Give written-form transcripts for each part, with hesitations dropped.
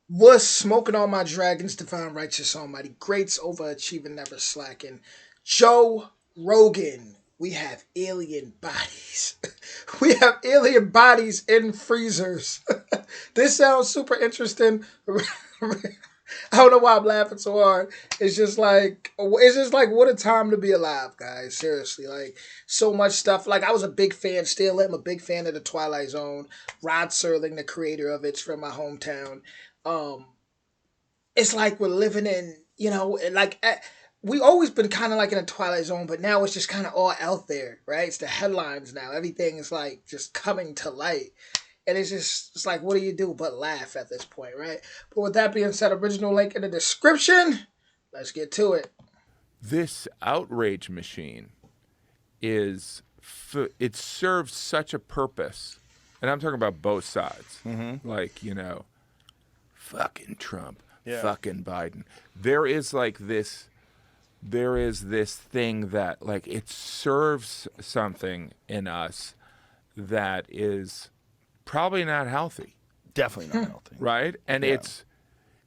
Was smoking all my dragons, divine righteous almighty, greats overachieving, never slacking. Joe Rogan, we have alien bodies. We have alien bodies in freezers. This sounds super interesting. I don't know why I'm laughing so hard. It's just like what a time to be alive, guys. Seriously, like so much stuff. Like I was a big fan, still am a big fan of the Twilight Zone. Rod Serling, the creator of it's from my hometown. Um, it's like we're living in, we always been kind of like in a Twilight Zone, but now it's just kind of all out there, right? It's the headlines now. Everything is like just coming to light. And it's like, what do you do but laugh at this point, right? But with that being said, original link in the description. Let's get to it. This outrage machine is it serves such a purpose, and I'm talking about both sides. Like fucking Trump, Yeah. fucking Biden. There is like this. There is this thing that like it serves something in us that is probably not healthy, Definitely not healthy. right? And Yeah.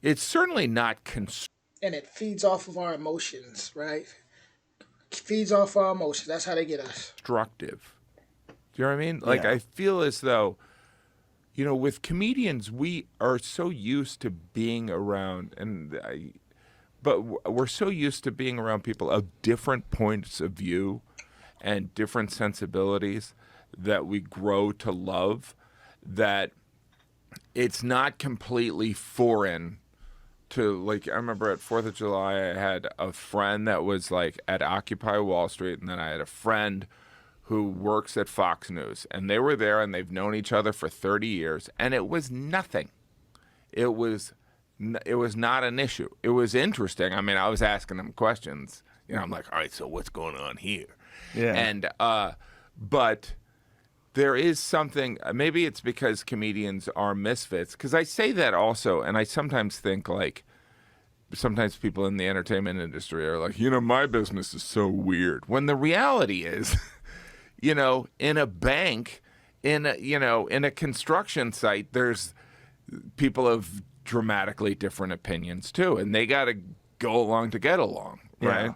it's certainly not And it feeds off of our emotions, right? Feeds off our emotions. That's how they get us. constructive. Do you know what I mean? Like Yeah. I feel as though with comedians, we are so used to being around, but we're so used to being around people of different points of view and different sensibilities that we grow to love that it's not completely foreign to like I remember at 4th of July I had a friend that was like at Occupy Wall Street, and then I had a friend who works at Fox News, and they were there and they've known each other for 30 years, and it was nothing. It was it was not an issue. It was interesting. I mean, I was asking them questions. I'm like, all right, so what's going on here? Yeah. And but there is something. Maybe it's because comedians are misfits. Because I say that also, and I sometimes think like sometimes people in the entertainment industry are like, my business is so weird. When the reality is, in a bank, in a construction site, there's people of dramatically different opinions too, and they got to go along to get along, right?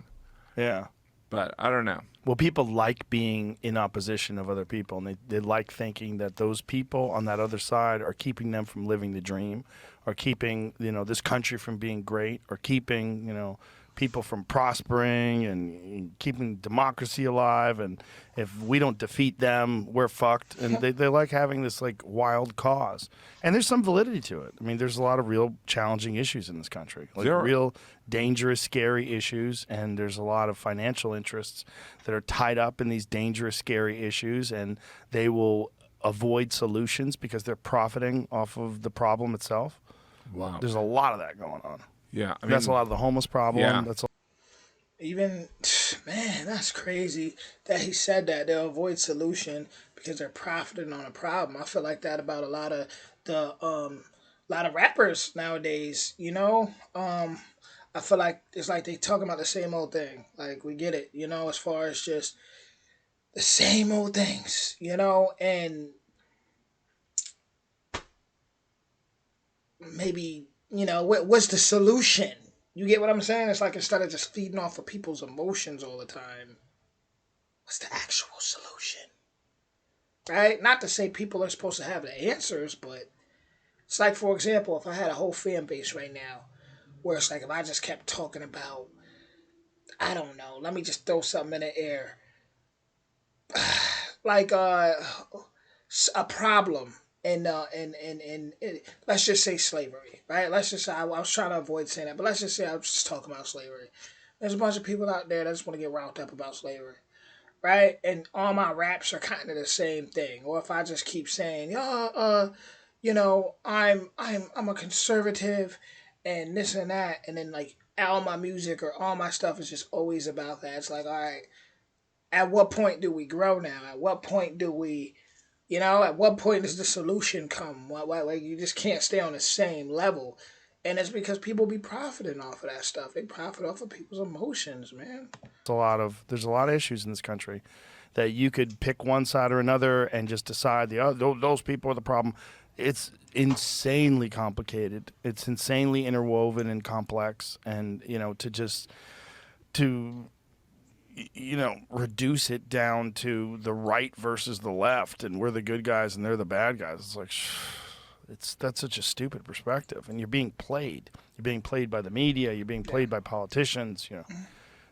Yeah. But I don't know. Well, people like being in opposition of other people, and they like thinking that those people on that other side are keeping them from living the dream, or keeping this country from being great, or keeping people from prospering and keeping democracy alive. And if we don't defeat them, we're fucked. And they like having this like wild cause. And there's some validity to it. I mean, there's a lot of real challenging issues in this country, like real dangerous, scary issues. And there's a lot of financial interests that are tied up in these dangerous, scary issues. And they will avoid solutions because they're profiting off of the problem itself. Wow. There's a lot of that going on. Yeah, I mean, That's a lot of the homeless problem. Yeah. That's Even, man, that's crazy that he said that they'll avoid solution because they're profiting on a problem. I feel like that about a lot of rappers nowadays. I feel like it's like they talking about the same old thing. Like we get it, as far as just the same old things, and maybe what's the solution? You get what I'm saying? It's like instead of just feeding off of people's emotions all the time, what's the actual solution? Right? Not to say people are supposed to have the answers, but it's like, for example, if I had a whole fan base right now, where it's like if I just kept talking about, I don't know, let me just throw something in the air, like a problem. And let's just say slavery, right? Let's just say I was trying to avoid saying that, but let's just say I was just talking about slavery. There's a bunch of people out there that just want to get riled up about slavery, right? And all my raps are kind of the same thing. Or if I just keep saying, I'm a conservative, and this and that, and then like all my music or all my stuff is just always about that. It's like, all right, at what point do we grow now? At what point do we, at what point does the solution come? Why you just can't stay on the same level? And it's because people be profiting off of that stuff. They profit off of people's emotions, man. there's a lot of issues in this country that you could pick one side or another and just decide those people are the problem. It's insanely complicated. It's insanely interwoven and complex, and to reduce it down to the right versus the left, and we're the good guys and they're the bad guys. It's like, that's such a stupid perspective, and you're being played. You're being played by the media. You're being played by politicians.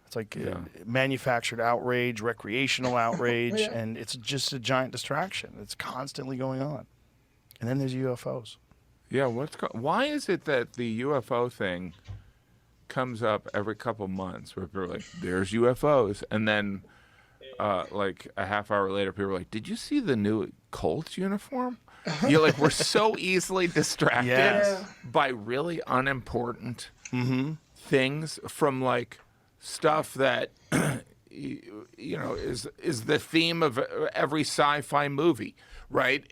It's like manufactured outrage, recreational outrage, and it's just a giant distraction. It's constantly going on. And then there's UFOs. Yeah, why is it that the UFO thing comes up every couple months where people are like, there's UFOs, and then like a half hour later people are like, did you see the new Colts uniform? You're like, we're so easily distracted by really unimportant things from like stuff that is the theme of every sci-fi movie, right?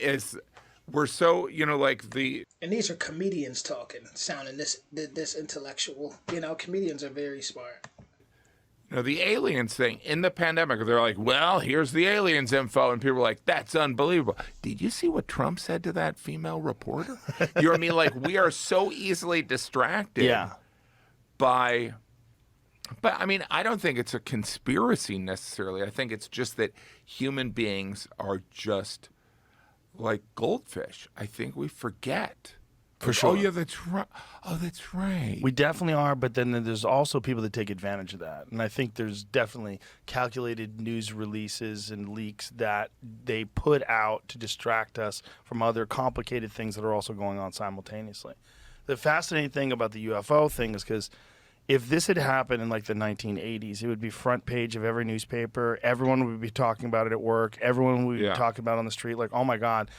We're so and these are comedians talking, sounding this intellectual. Comedians are very smart. The aliens thing in the pandemic, they're like, well, here's the aliens info. And people are like, that's unbelievable. Did you see what Trump said to that female reporter? You know what I mean? Like, we are so easily distracted by. But I mean, I don't think it's a conspiracy necessarily. I think it's just that human beings are just like goldfish. I think we forget. For sure. Oh, yeah, that's right. Oh, that's right. We definitely are, but then there's also people that take advantage of that. And I think there's definitely calculated news releases and leaks that they put out to distract us from other complicated things that are also going on simultaneously. The fascinating thing about the UFO thing is because if this had happened in like the 1980s, it would be front page of every newspaper. Everyone would be talking about it at work. Everyone would be talking about it on the street. Like, oh my God.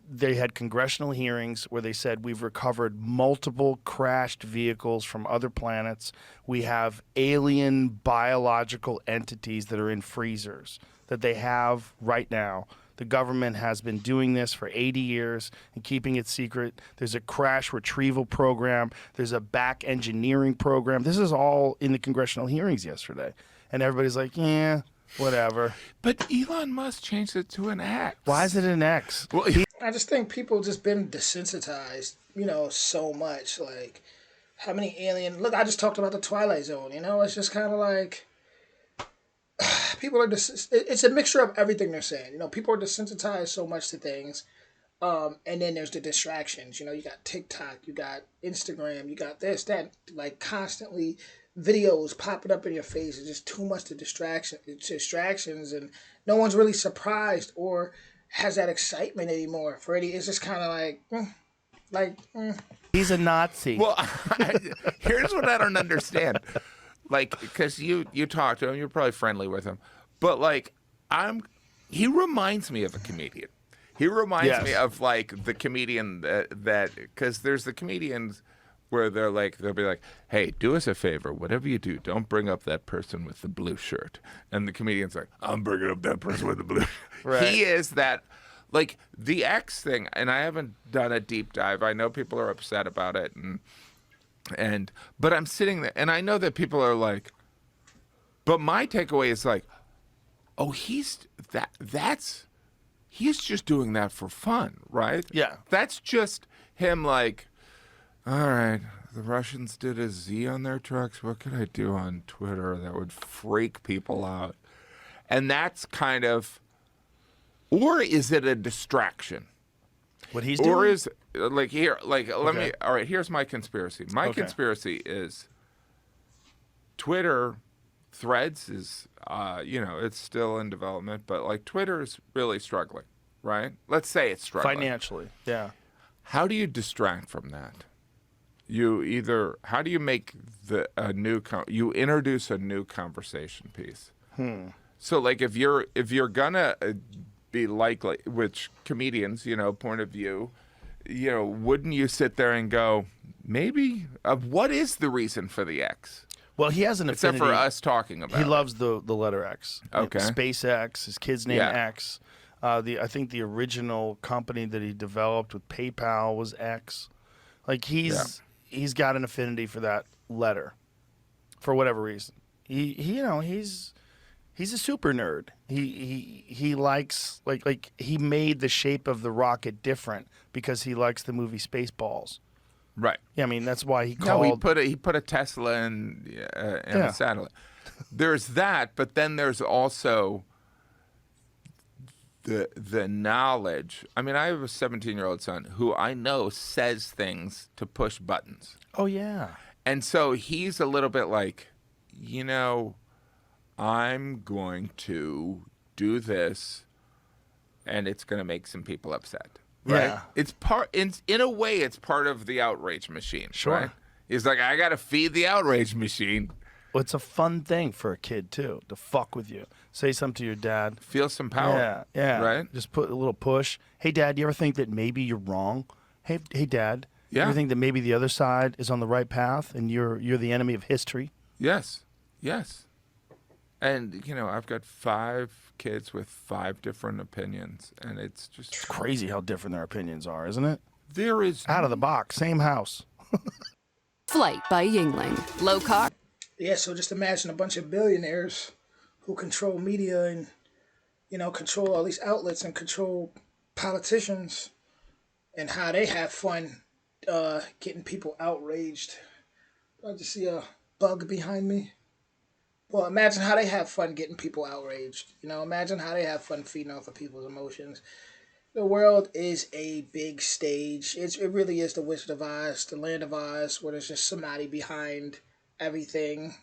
They had congressional hearings where they said we've recovered multiple crashed vehicles from other planets. We have alien biological entities that are in freezers that they have right now. The government has been doing this for 80 years and keeping it secret. There's a crash retrieval program. There's a back engineering program. This is all in the congressional hearings yesterday. And everybody's like, yeah, whatever. But Elon Musk changed it to an X. Why is it an X? Well, I just think people just been desensitized, so much. Like, how many alien... Look, I just talked about the Twilight Zone, It's just kind of like... People are... It's a mixture of everything they're saying. People are desensitized so much to things. And then there's the distractions. You got TikTok, you got Instagram, you got this, that. Like, constantly videos popping up in your face. It's just too much distractions, and no one's really surprised or has that excitement anymore. Freddie, it's just kind of like, He's a Nazi. Well, here's what I don't understand. Like, because you talk to him, you're probably friendly with him, but like, he reminds me of a comedian. He reminds me of like the comedian that because there's the comedians where they'll be like, hey, do us a favor, whatever you do, don't bring up that person with the blue shirt. And the comedian's like, I'm bringing up that person with the blue shirt. Right. He is that, like, the X thing, and I haven't done a deep dive. I know people are upset about it, but I'm sitting there, and I know that people are like, but my takeaway is like, oh, he's just doing that for fun, right? Yeah. That's just him like, all right, the Russians did a Z on their trucks. What could I do on Twitter that would freak people out? And that's kind of, or is it a distraction? What he's doing? Or is, like, here, like, let me, all right, here's my conspiracy. My conspiracy is Twitter Threads is, it's still in development, but like Twitter is really struggling, right? Let's say it's struggling. Financially, yeah. How do you distract from that? How do you make you introduce a new conversation piece? So like if you're gonna be likely, which comedians, point of view, wouldn't you sit there and go, maybe, what is the reason for the X? Well, he has an affinity. Except for us talking about He it. loves the letter X. Okay. SpaceX, his kid's name X. I think the original company that he developed with PayPal was X. Like he's got an affinity for that letter, for whatever reason. He's He's a super nerd. He likes he made the shape of the rocket different because he likes the movie Spaceballs. Right. Yeah, I mean that's why he No, called. he put a Tesla in Yeah. a satellite. There's that, but then there's also the knowledge. I mean, I have a 17-year-old son who I know says things to push buttons. Oh yeah. And so he's a little bit like, you know, I'm going to do this and it's going to make some people upset. Right? Yeah. It's part in a way it's part of the outrage machine, Sure. right? He's like, I got to feed the outrage machine. Well, it's a fun thing for a kid too to fuck with you. Say something to your dad. Feel some power. Yeah, yeah. Right? Just put a little push. Hey, Dad, you ever think that maybe you're wrong? Hey, Dad. Yeah. You ever think that maybe the other side is on the right path and you're the enemy of history? Yes. Yes. And, you know, I've got 5 kids with 5 different opinions. And it's just It's crazy how different their opinions are, isn't it? there is Out of the box, same house. Flight by Yingling. Low cost. Yeah, so just imagine a bunch of billionaires who control media and, control all these outlets and control politicians and how they have fun getting people outraged. I just see a bug behind me. Well, imagine how they have fun getting people outraged. Imagine how they have fun feeding off of people's emotions. The world is a big stage. It really is the Wizard of Oz, the Land of Oz, where there's just somebody behind everything.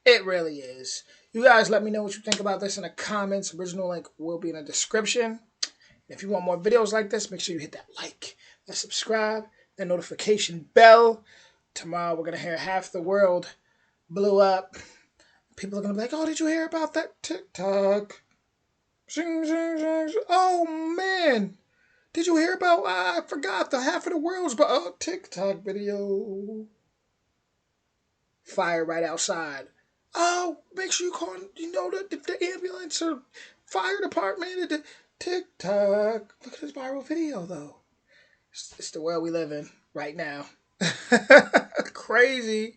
It really is. You guys let me know what you think about this in the comments. Original link will be in the description. If you want more videos like this, make sure you hit that like, that subscribe, that notification bell. Tomorrow we're going to hear half the world blew up. People are going to be like, oh, did you hear about that TikTok? Zing, zing, zing. Oh, man. Did you hear about, I forgot, the half of the world's TikTok video. Fire right outside. Oh, make sure you call, the ambulance or fire department. The TikTok. Look at this viral video, though. It's the world we live in right now. Crazy.